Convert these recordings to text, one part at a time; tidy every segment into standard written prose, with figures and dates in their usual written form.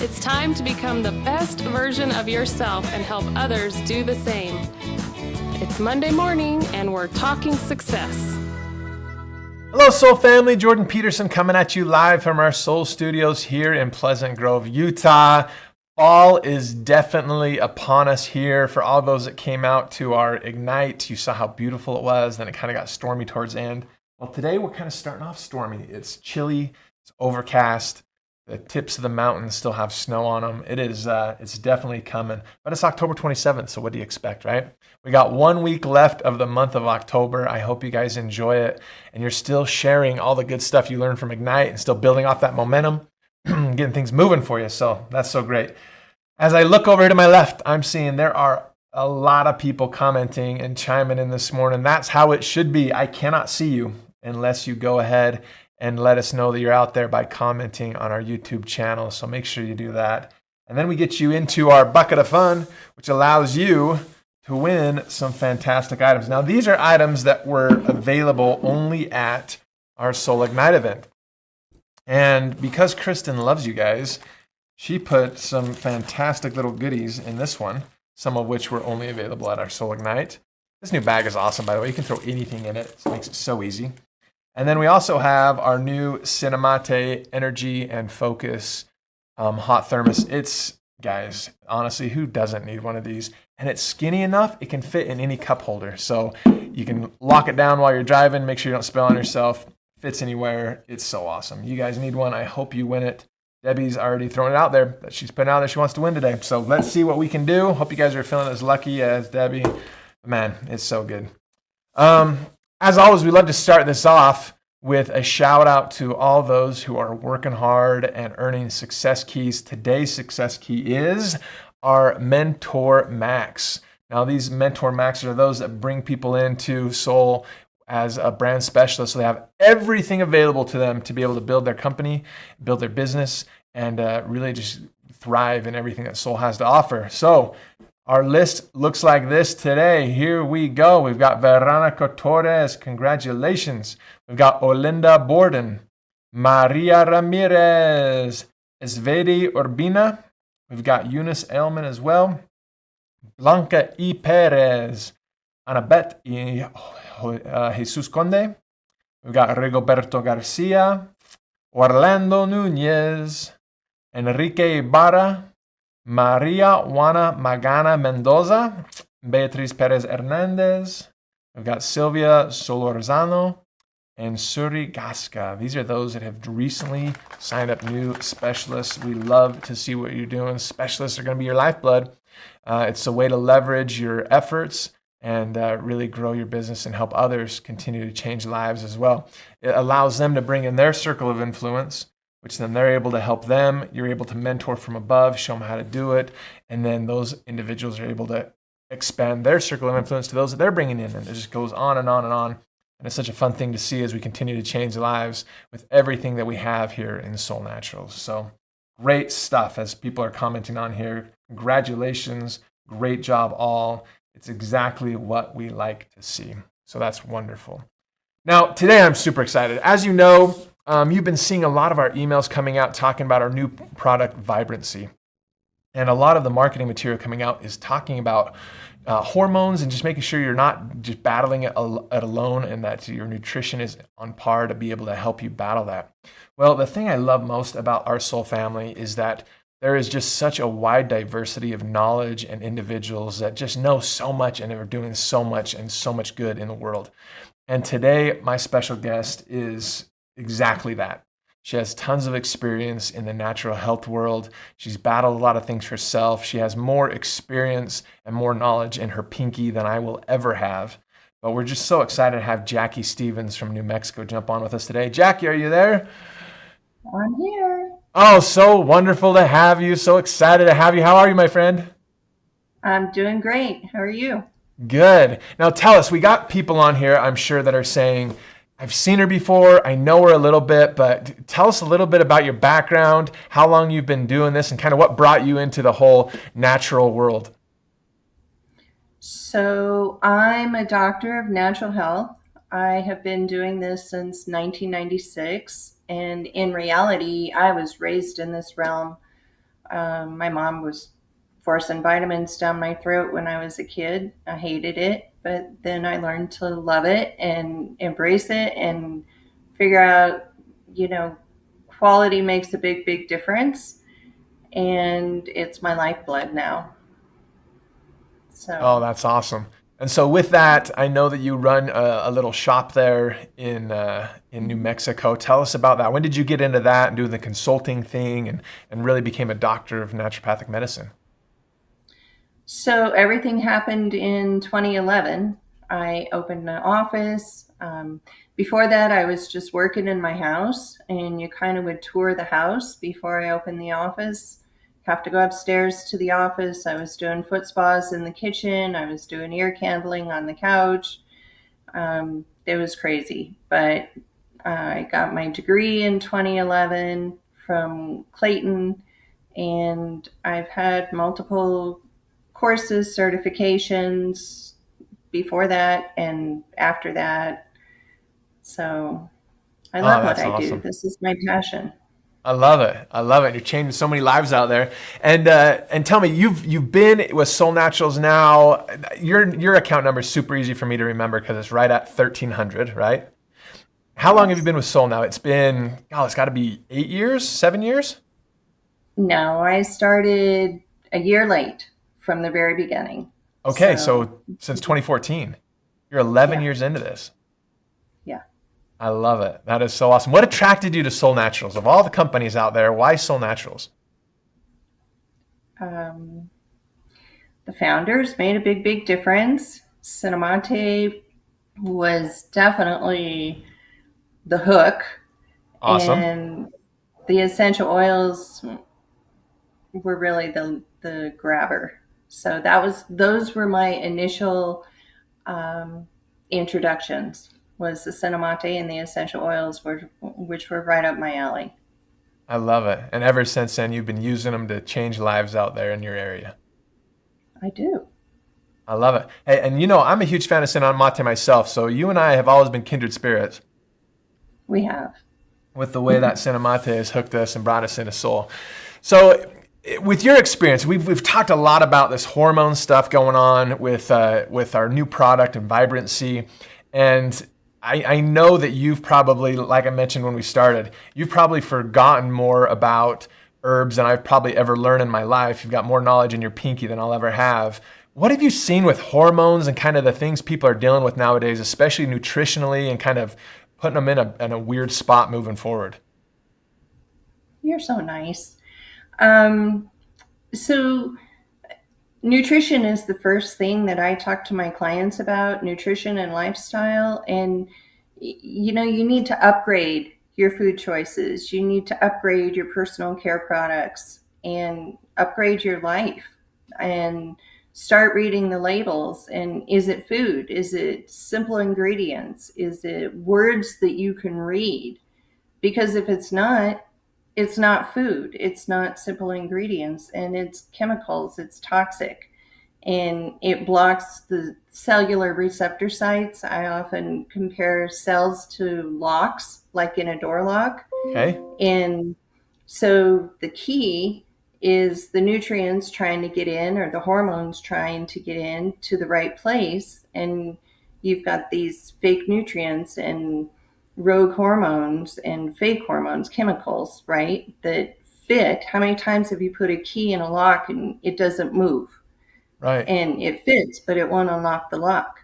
It's time to become the best version of yourself and help others do the same. It's Monday morning and we're talking success. Hello, Soul family. Jordan Peterson coming at you live from our Soul Studios here in Pleasant Grove, Utah. Fall is definitely upon us here. For all those that came out to our Ignite, you saw how beautiful it was. Then it kind of got stormy towards the end. Well, today we're kind of starting off stormy. It's chilly, it's overcast. The tips of the mountains still have snow on them. It's definitely coming. But it's October 27th, so what do you expect, right? We got 1 week left of the month of October. I hope you guys enjoy it. And you're still sharing all the good stuff you learned from Ignite and still building off that momentum, getting things moving for you. So that's so great. As I look over here to my left, I'm seeing there are a lot of people commenting and chiming in this morning. That's how it should be. I cannot see you unless you go ahead and let us know that you're out there by commenting on our YouTube channel. So make sure you do that. And then we get you into our bucket of fun, which allows you to win some fantastic items. Now, these are items that were available only at our Soul Ignite event. And because Kristen loves you guys, she put some fantastic little goodies in this one, some of which were only available at our Soul Ignite. This new bag is awesome, by the way. You can throw anything in it. So it makes it so easy. And then we also have our new Cinemate Energy and Focus hot thermos. It's, guys, honestly, who doesn't need one of these? And it's skinny enough, it can fit in any cup holder. So you can lock it down while you're driving, make sure you don't spill on yourself. Fits anywhere. It's so awesome. You guys need one. I hope you win it. Debbie's already thrown it out there that she's putting out there she wants to win today. So let's see what we can do. Hope you guys are feeling as lucky as Debbie. Man, it's so good. As always, we love to start this off with a shout out to all those who are working hard and earning success keys. Today's success key is our Mentor Max. Now, these Mentor Maxes are those that bring people into Soul as a brand specialist. So they have everything available to them to be able to build their company, build their business, and really just thrive in everything that Soul has to offer. So our list looks like this today. Here we go. We've got Veronica Torres. Congratulations. We've got Olinda Borden, Maria Ramirez, Esvedi Urbina. We've got Eunice Elman as well. Blanca E. Perez, Anabet Jesus Conde. We've got Rigoberto Garcia, Orlando Nunez, Enrique Ibarra, Maria Juana Magana Mendoza, Beatriz Perez Hernandez. We've got Silvia Solorzano and Suri Gasca. These are those that have recently signed up new specialists. We love to see what you're doing. Specialists are going to be your lifeblood. It's a way to leverage your efforts and really grow your business and help others continue to change lives as well. It allows them to bring in their circle of influence, which then they're able to help them. You're able to mentor from above, show them how to do it. And then those individuals are able to expand their circle of influence to those that they're bringing in. And it just goes on and on and on. And it's such a fun thing to see as we continue to change lives with everything that we have here in Soul Naturals. So great stuff as people are commenting on here. Congratulations. Great job all. It's exactly what we like to see. So that's wonderful. Now, today I'm super excited. As you know, you've been seeing a lot of our emails coming out talking about our new product, Vibrancy. And a lot of the marketing material coming out is talking about hormones and just making sure you're not just battling it alone and that your nutrition is on par to be able to help you battle that. Well, the thing I love most about our Soul family is that there is just such a wide diversity of knowledge and individuals that just know so much and are doing so much and so much good in the world. And today, my special guest is exactly that. She has tons of experience in the natural health world. She's battled a lot of things herself. She has more experience and more knowledge in her pinky than I will ever have. But we're just so excited to have Jackie Stevens from New Mexico jump on with us today. Jackie, are you there? I'm here. Oh, so wonderful to have you. So excited to have you. How are you, my friend? I'm doing great. How are you? Good. Now tell us, we got people on here, I'm sure, that are saying, I've seen her before, I know her a little bit, but tell us a little bit about your background, how long you've been doing this, and kind of what brought you into the whole natural world. So I'm a doctor of natural health. I have been doing this since 1996. And in reality, I was raised in this realm. My mom was forcing vitamins down my throat when I was a kid. I hated it, but then I learned to love it and embrace it and figure out, you know, quality makes a big, big difference. And it's my lifeblood now. Oh, So, that's awesome. And so with that, I know that you run a little shop there in New Mexico. Tell us about that. When did you get into that and do the consulting thing and really became a doctor of naturopathic medicine? so everything happened in 2011. I opened an office. Before that, I was just working in my house, and you kind of would tour the house before I opened the office. Have to go upstairs to the office. I was doing foot spas in the kitchen. I was doing ear candling on the couch. It was crazy, but I got my degree in 2011 from Clayton, and I've had multiple courses, certifications before that and after that. So I Oh, love what that's I do. awesome. This is my passion. I love it. I love it. You're changing so many lives out there. And tell me, you've been with Soul Naturals now. Your account number is super easy for me to remember because it's right at 1,300, right? How long have you Yes. been with Soul now? It's been, oh, it's got to be 8 years, 7 years. No, I started a year late from the very beginning. Okay, So, so since 2014, you're 11 yeah, years into this. yeah. I love it. That is so awesome. What attracted you to Soul Naturals? Of all the companies out there, why Soul Naturals? Um, the founders made a big, big difference. Cinnamate was definitely the hook, Awesome. and the essential oils were really the grabber. So those were my initial um, introductions. Was the cinnamate and the essential oils, which were right up my alley. I love it. And ever since then, you've been using them to change lives out there in your area. I do. I love it. Hey, and I'm a huge fan of Cinnamon Mate myself, so you and I have always been kindred spirits We have. with the way that Cinnamon Mate has hooked us and brought us into soul. So, with your experience, we've talked a lot about this hormone stuff going on with our new product and vibrancy, and I know that you've probably, like I mentioned when we started, you've probably forgotten more about herbs than I've probably ever learned in my life. You've got more knowledge in your pinky than I'll ever have. What have you seen with hormones and kind of the things people are dealing with nowadays, especially nutritionally and kind of putting them in a weird spot moving forward? You're so nice. Um, so nutrition is the first thing that I talk to my clients about, nutrition and lifestyle. And, you need to upgrade your food choices. You need to upgrade your personal care products and upgrade your life and start reading the labels. And is it food? Is it simple ingredients? Is it words that you can read? Because if it's not food, it's not simple ingredients, and it's chemicals, it's toxic, and it blocks the cellular receptor sites. I often compare cells to locks, like in a door lock. Okay. And so the key is the nutrients trying to get in, or the hormones trying to get in to the right place. And you've got these fake nutrients and rogue hormones and fake hormones, chemicals, right? That fit. How many times have you put a key in a lock and it doesn't move? Right. And it fits, but it won't unlock the lock.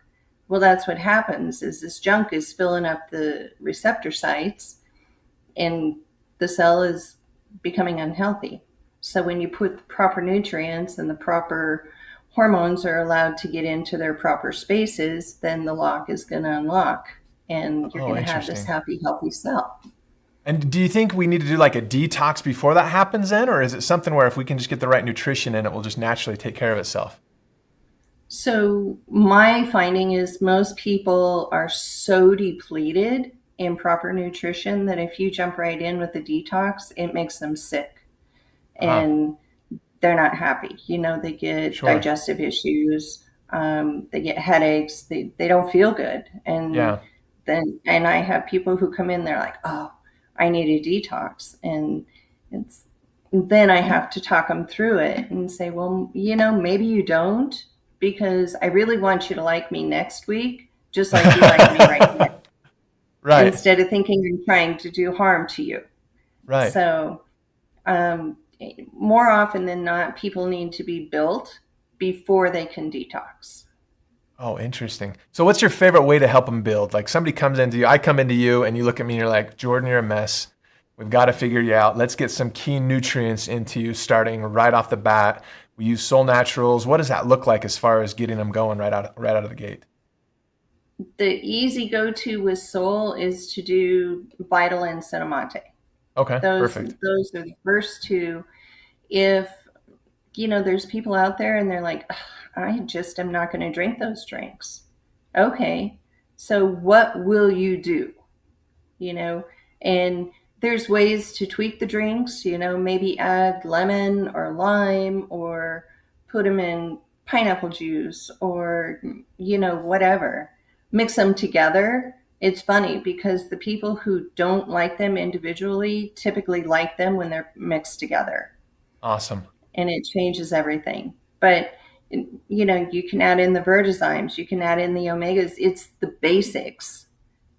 Well, that's what happens is this junk is filling up the receptor sites, and the cell is becoming unhealthy. So when you put the proper nutrients and the proper hormones are allowed to get into their proper spaces, then the lock is going to unlock, and you're Oh, going to have this interesting. happy, healthy cell. And do you think we need to do like a detox before that happens then? Or is it something where if we can just get the right nutrition in, it will just naturally take care of itself? So my finding is most people are so depleted in proper nutrition that if you jump right in with a detox, it makes them sick. Ah, And they're not happy. They get sure. digestive issues, they get headaches, they don't feel good. And Yeah. then I have people who come in, they're like, oh, I need a detox. And it's then I have to talk them through it and say, well, maybe you don't, because I really want you to like me next week, just like you like me right now, Right. instead of thinking I'm trying to do harm to you. Right. So more often than not, people need to be built before they can detox. Oh, interesting. So what's your favorite way to help them build? Like somebody comes into you, I come into you and you look at me and you're like, Jordan, you're a mess. We've got to figure you out. Let's get some key nutrients into you starting right off the bat. We use Soul Naturals. What does that look like as far as getting them going right out of the gate? The easy go-to with Soul is to do Vital and Cinnamate. Okay, perfect. Those are the first two. If, there's people out there and they're like, I just am not going to drink those drinks. Okay, so what will you do? And there's ways to tweak the drinks, maybe add lemon or lime or put them in pineapple juice or, whatever. Mix them together. It's funny because the people who don't like them individually typically like them when they're mixed together. Awesome. And it changes everything. But, you can add in the Vertizymes, you can add in the omegas. It's the basics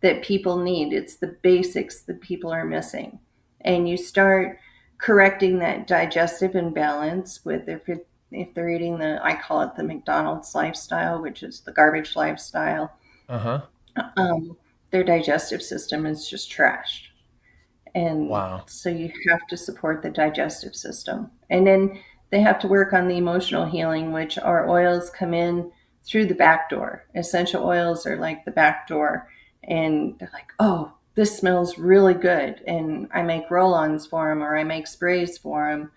that people need. It's the basics that people are missing. And you start correcting that digestive imbalance with if they're eating I call it the McDonald's lifestyle, which is the garbage lifestyle. Uh-huh. Their digestive system is just trashed. And Wow. so you have to support the digestive system. And then they have to work on the emotional healing, which our oils come in through the back door. Essential oils are like the back door. And they're like, oh, this smells really good. And I make roll-ons for them, or I make sprays for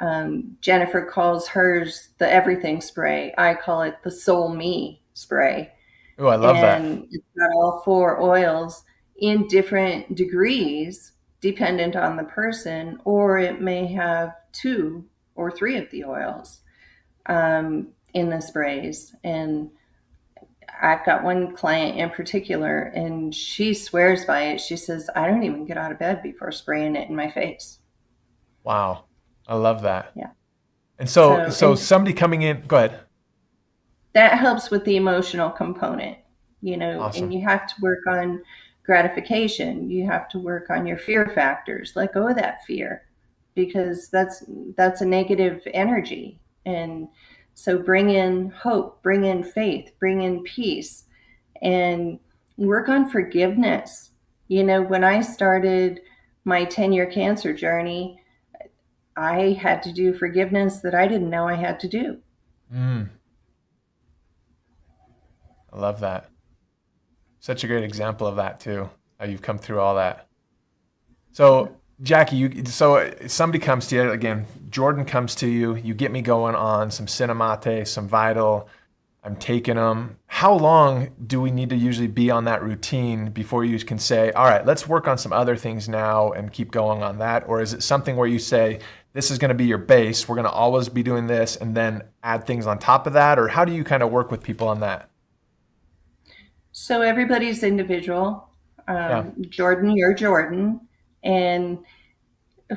them. Jennifer calls hers the everything spray. I call it the Soul Me spray. Oh, I love that. And it's got all 4 oils in different degrees, dependent on the person, or it may have 2 or 3 of the oils in the sprays. And I've got one client in particular, and she swears by it. She says, I don't even get out of bed before spraying it in my face. Wow. I love that. Yeah. And so somebody coming in, go ahead. That helps with the emotional component, Awesome. And you have to work on gratification. You have to work on your fear factors. Let go of that fear, because that's a negative energy. And so bring in hope, bring in faith, bring in peace, and work on forgiveness. When I started my 10-year cancer journey, I had to do forgiveness that I didn't know I had to do. I love that. Such a great example of that too, how you've come through all that. So Jackie, so somebody comes to you, again, Jordan comes to you, you get me going on some Cinnamate, some Vital, I'm taking them. How long do we need to usually be on that routine before you can say, all right, let's work on some other things now and keep going on that? Or is it something where you say, this is going to be your base, we're going to always be doing this, and then add things on top of that? Or how do you kind of work with people on that? So everybody's individual. Jordan, you're Jordan. And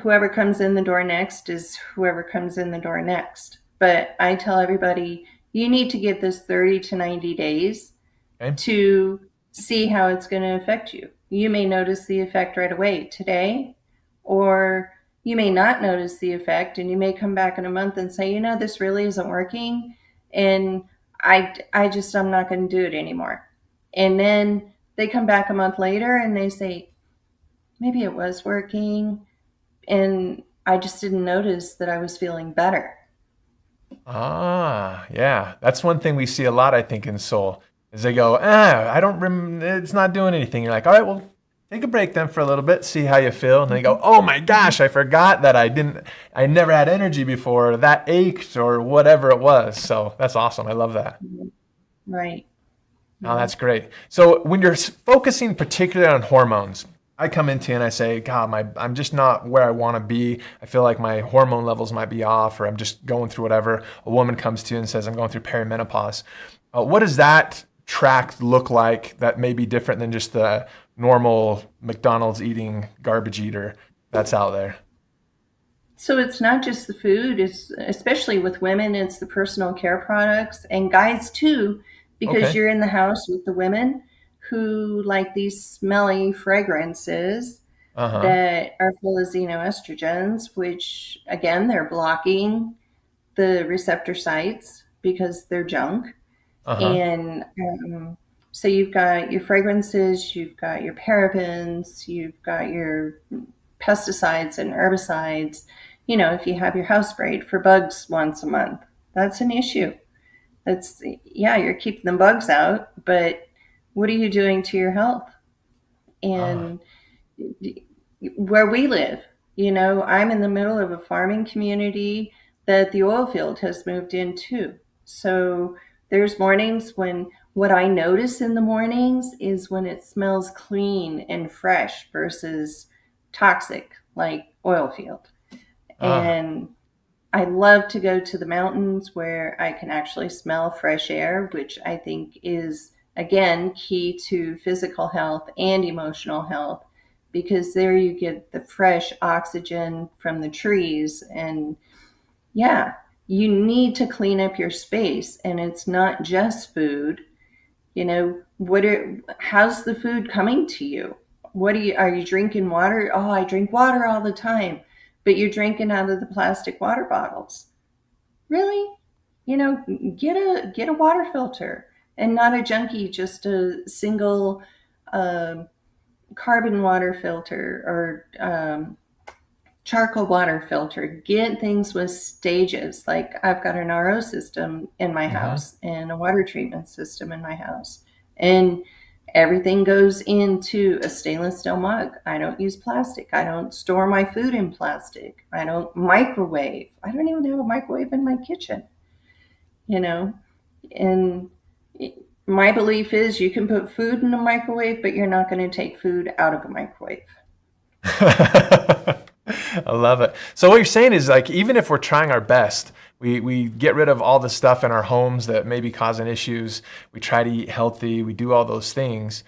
whoever comes in the door next is whoever comes in the door next. But I tell everybody, you need to give this 30 to 90 days to see how it's going to affect you. You may notice the effect right away today, or you may not notice the effect, and you may come back in a month and say, this really isn't working. And I'm not going to do it anymore. And then they come back a month later and they say, maybe it was working, and I just didn't notice that I was feeling better. Ah, yeah. That's one thing we see a lot, I think, in Soul, is they go, it's not doing anything. You're like, all right, well, take a break then for a little bit, see how you feel. And they go, oh my gosh, I forgot that I never had energy before, or that ached, or whatever it was. So that's awesome. I love that. Right. Oh, that's great. So when you're focusing particularly on hormones, I come into you and I say, God, I'm just not where I want to be. I feel like my hormone levels might be off, or I'm just going through whatever. A woman comes to you and says, I'm going through perimenopause. What does that track look like that may be different than just the normal McDonald's eating garbage eater that's out there? So it's not just the food, it's especially with women, it's the personal care products and guys too, because Okay. you're in the house with the women who like these smelly fragrances Uh-huh. that are full of xenoestrogens, which again, they're blocking the receptor sites because they're junk. Uh-huh. And so you've got your fragrances, you've got your parabens, you've got your pesticides and herbicides. If you have your house sprayed for bugs once a month, that's an issue. That's, yeah, you're keeping the bugs out, but what are you doing to your health? Ah. And where we live, I'm in the middle of a farming community that the oil field has moved into. So there's mornings when what I notice in the mornings is when it smells clean and fresh versus toxic like oil field. Ah. And I love to go to the mountains where I can actually smell fresh air, which I think is, again, key to physical health and emotional health, because there you get the fresh oxygen from the trees. And yeah, you need to clean up your space. And it's not just food. How's the food coming to you? Are you drinking water? Oh, I drink water all the time, but you're drinking out of the plastic water bottles. Really? Get a water filter, and not a junkie, just a single um carbon water filter or charcoal water filter. Get things with stages. Like I've got an RO system in my Mm-hmm. house and a water treatment system in my house. And everything goes into a stainless steel mug. I don't use plastic. I don't store my food in plastic. I don't microwave. I don't even have a microwave in my kitchen, you know? And my belief is you can put food in a microwave, but you're not going to take food out of a microwave. I love it. So what you're saying is like even if we're trying our best, we get rid of all the stuff in our homes that may be causing issues. We try to eat healthy. We do all those things.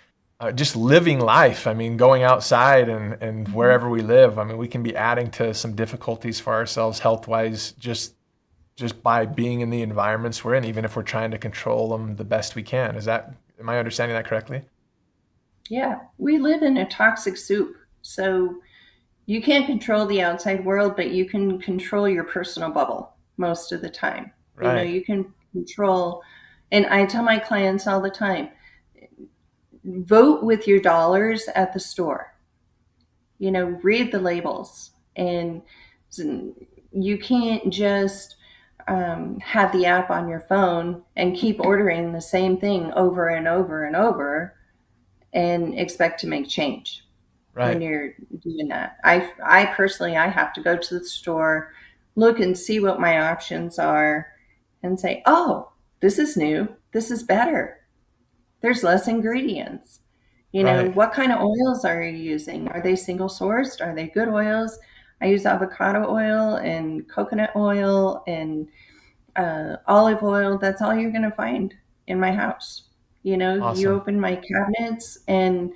Just living life. I mean, going outside and wherever we live. I mean, we can be adding to some difficulties for ourselves health wise just by being in the environments we're in, even if we're trying to control them the best we can. Am I understanding that correctly? Yeah, we live in a toxic soup. So you can't control the outside world, but you can control your personal bubble most of the time. Right. You can control, and I tell my clients all the time, vote with your dollars at the store. Read the labels. And you can't just have the app on your phone and keep ordering the same thing over and over and over and expect to make change when Right. you're doing that. I personally, I have to go to the store, look and see what my options are, and say, oh, this is new. This is better. There's less ingredients. Right. What kind of oils are you using? Are they single sourced? Are they good oils? I use avocado oil and coconut oil and olive oil. That's all you're going to find in my house. You Awesome. open my cabinets and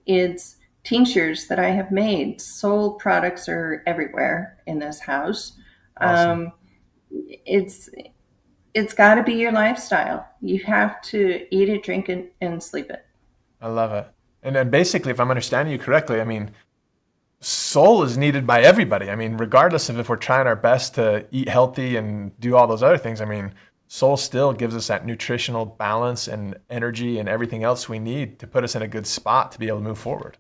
it's tinctures that I have made. Soul products are everywhere in this house. Awesome. Um, it's it's got to be your lifestyle. You have to eat it, drink it, and sleep it. I love it. And then basically, if I'm understanding you correctly, I mean, soul is needed by everybody. I mean, regardless of if we're trying our best to eat healthy and do all those other things, I mean, soul still gives us that nutritional balance and energy and everything else we need to put us in a good spot to be able to move forward.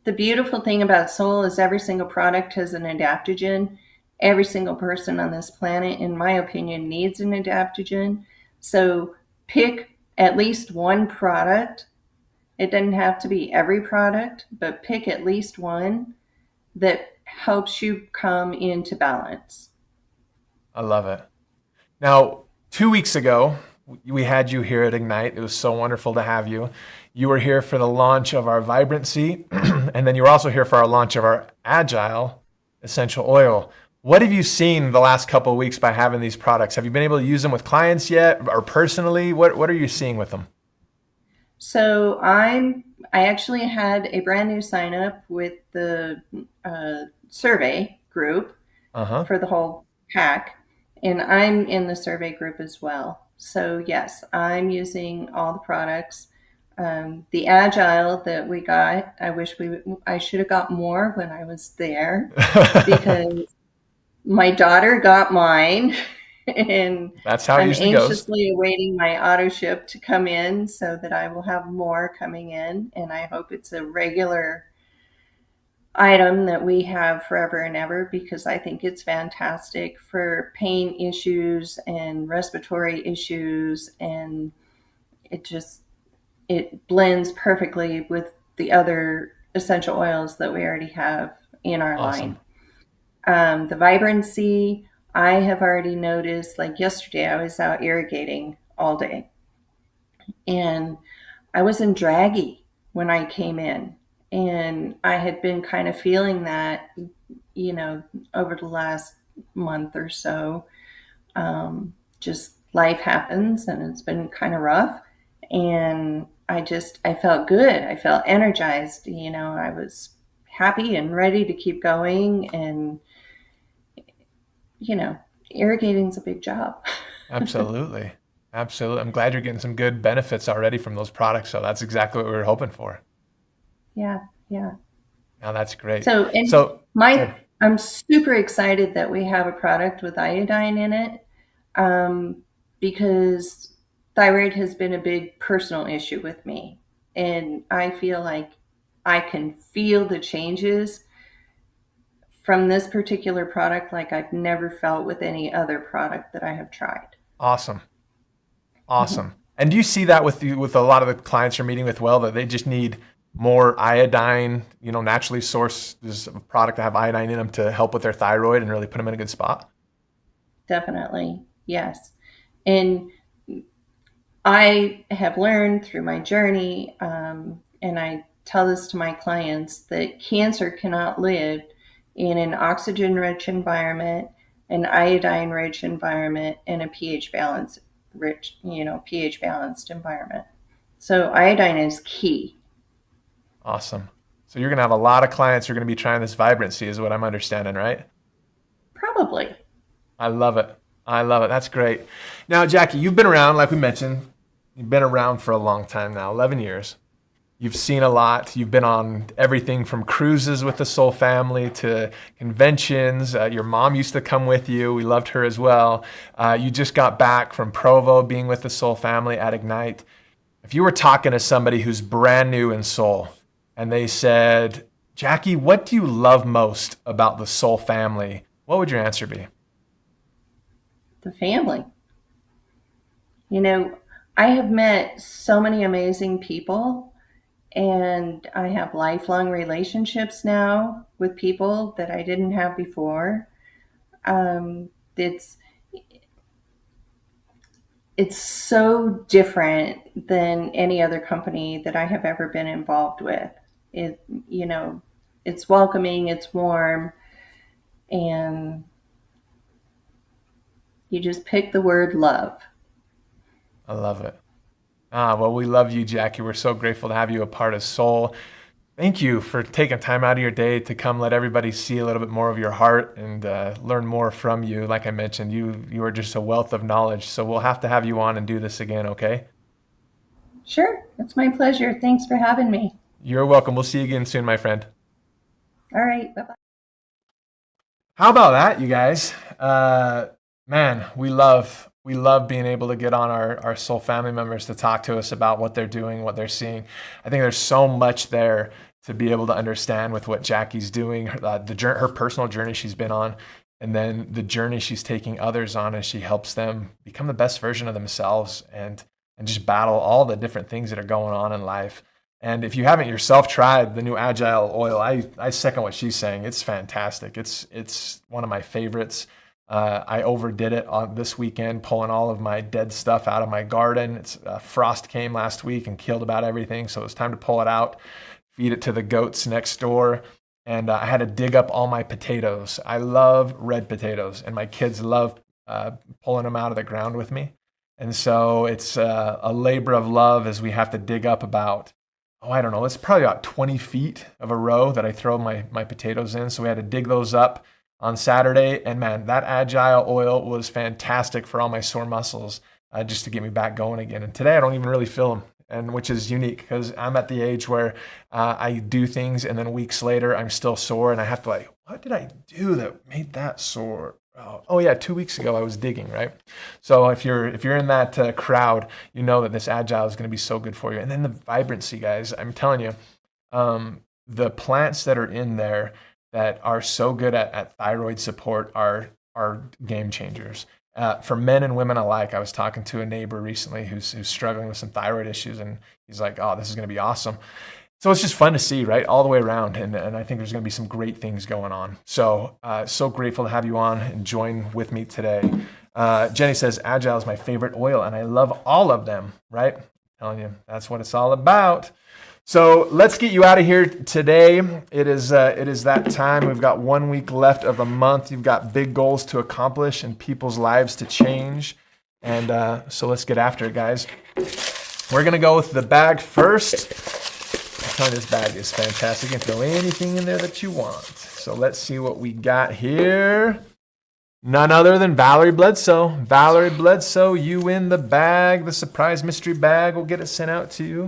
The beautiful thing about soul is every single product has an adaptogen. Every single person on this planet, in my opinion, needs an adaptogen. So pick at least one product. It doesn't have to be every product, but pick at least one that helps you come into balance. I love it. Now, 2 weeks ago, we had you here at Ignite. It was so wonderful to have you. You were here for the launch of our Vibrancy, and then you were also here for our launch of our Agile essential oil. What have you seen the last couple of weeks by having these products? Have you been able to use them with clients yet, or personally? What are you seeing with them? So I actually had a brand new sign up with the survey group Uh-huh. for the whole pack. And I'm in the survey group as well. So yes, I'm using all the products. The Agile that we got, I should have got more when I was there because my daughter got mine and That's how it I'm usually goes. anxiously awaiting my auto ship to come in so that I will have more coming in. And I hope it's a regular item that we have forever and ever because I think it's fantastic for pain issues and respiratory issues, and it blends perfectly with the other essential oils that we already have in our line. Awesome. The vibrancy, I have already noticed, like yesterday I was out irrigating all day and I was in draggy when I came in. And I had been kind of feeling that, over the last month or so. Just life happens and it's been kind of rough. And I felt good. I felt energized. I was happy and ready to keep going. And, you know, irrigating's a big job. Absolutely. Absolutely. I'm glad you're getting some good benefits already from those products. So that's exactly what we were hoping for. Yeah. Yeah. Now that's great. So, and So, my, I'm super excited that we have a product with iodine in it, because thyroid has been a big personal issue with me. And I feel like I can feel the changes from this particular product like I've never felt with any other product that I have tried. awesome. Mhm. Awesome. And do you see that with you, with a lot of the clients you're meeting with, well, that they just need more iodine, naturally sourced, this product to have iodine in them to help with their thyroid and really put them in a good spot? Definitely. Yes. And I have learned through my journey, and I tell this to my clients, that cancer cannot live in an oxygen rich environment, an iodine rich environment, and a pH balanced environment. So iodine is key. Awesome. So you're going to have a lot of clients who are going to be trying this vibrancy is what I'm understanding, right? Probably. I love it. I love it. That's great. Now, Jackie, you've been around, like we mentioned, you've been around for a long time now, 11 years. You've seen a lot. You've been on everything from cruises with the Soul family to conventions. Your mom used to come with you. We loved her as well. You just got back from Provo being with the Soul family at Ignite. If you were talking to somebody who's brand new in Soul and they said, Jackie, what do you love most about the Soul family? What would your answer be? The family. You know, I have met so many amazing people, and I have lifelong relationships now with people that I didn't have before. It's it's so different than any other company that I have ever been involved with. It you know, it's welcoming, it's warm, and you just pick the word love. I love it. Well, we love you, Jackie. We're so grateful to have you a part of Soul. Thank you for taking time out of your day to come let everybody see a little bit more of your heart and learn more from you. Like I mentioned, you are just a wealth of knowledge. So we'll have to have you on and do this again, okay? Sure, it's my pleasure. Thanks for having me. You're welcome. We'll see you again soon, my friend. All right, bye bye. How about that, you guys? Man, we love being able to get on our Soul family members to talk to us about what they're doing, what they're seeing. I think there's so much there to be able to understand with what Jackie's doing, her personal journey she's been on, and then the journey she's taking others on as she helps them become the best version of themselves and just battle all the different things that are going on in life. And if you haven't yourself tried the new Agile oil, I second what she's saying. It's fantastic. It's one of my favorites. I overdid it on this weekend, pulling all of my dead stuff out of my garden. Frost came last week and killed about everything, so it was time to pull it out, feed it to the goats next door, and I had to dig up all my potatoes. I love red potatoes, and my kids love pulling them out of the ground with me. And so it's a labor of love as we have to dig up about, I don't know, it's probably about 20 feet of a row that I throw my potatoes in. So we had to dig those up on Saturday. And man, that Agile oil was fantastic for all my sore muscles, just to get me back going again. And today I don't even really feel them. And which is unique because I'm at the age where I do things and then weeks later I'm still sore and I have to like, what did I do that made that sore? Oh yeah, 2 weeks ago I was digging, right? So if you're in that crowd, you know that this Agile is going to be so good for you. And then the vibrancy, guys, I'm telling you, the plants that are in there that are so good at thyroid support are game changers. For men and women alike. I was talking to a neighbor recently who's struggling with some thyroid issues, and he's like, oh, this is going to be awesome. So it's just fun to see, right, all the way around, and I think there's going to be some great things going on. So so grateful to have you on and join with me today. Jenny says, Agile is my favorite oil, and I love all of them, right? I'm telling you, that's what it's all about. So let's get you out of here today. It is that time. We've got 1 week left of the month. You've got big goals to accomplish and people's lives to change. And so let's get after it, guys. We're going to go with the bag first. I'm telling you, this bag is fantastic. You can throw anything in there that you want. So let's see what we got here. None other than Valerie Bledsoe. Valerie Bledsoe, you win the bag. The surprise mystery bag. We'll get it sent out to you.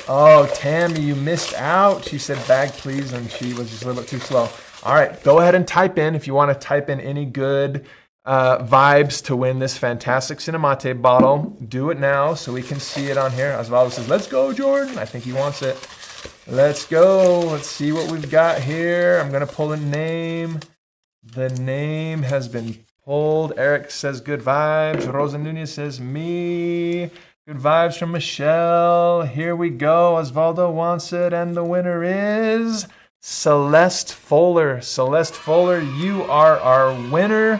Oh, Tammy, you missed out. She said bag, please, and she was just a little bit too slow. All right, go ahead and type in if you want to type in any good vibes to win this fantastic Cinemate bottle. Do it now so we can see it on here. Osvaldo says, let's go, Jordan. I think he wants it. Let's go. Let's see what we've got here. I'm going to pull a name. The name has been pulled. Eric says good vibes. Rosa Nunez says me. Good vibes from Michelle. Here we go. Osvaldo wants it, and the winner is Celeste Fuller. Celeste Fuller, you are our winner.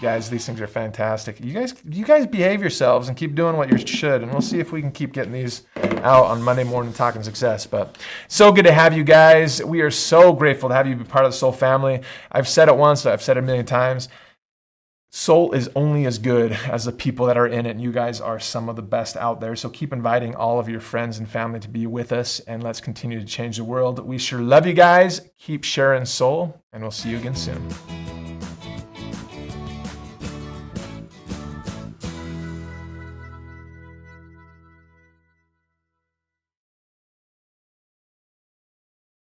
Guys, these things are fantastic. You guys behave yourselves and keep doing what you should, and we'll see if we can keep getting these out on Monday morning Talking Success. But so good to have you guys. We are so grateful to have you be part of the Soul family. I've said it once, I've said it a million times. Soul is only as good as the people that are in it, and you guys are some of the best out there. So keep inviting all of your friends and family to be with us, and let's continue to change the world. We sure love you guys. Keep sharing soul, and we'll see you again soon.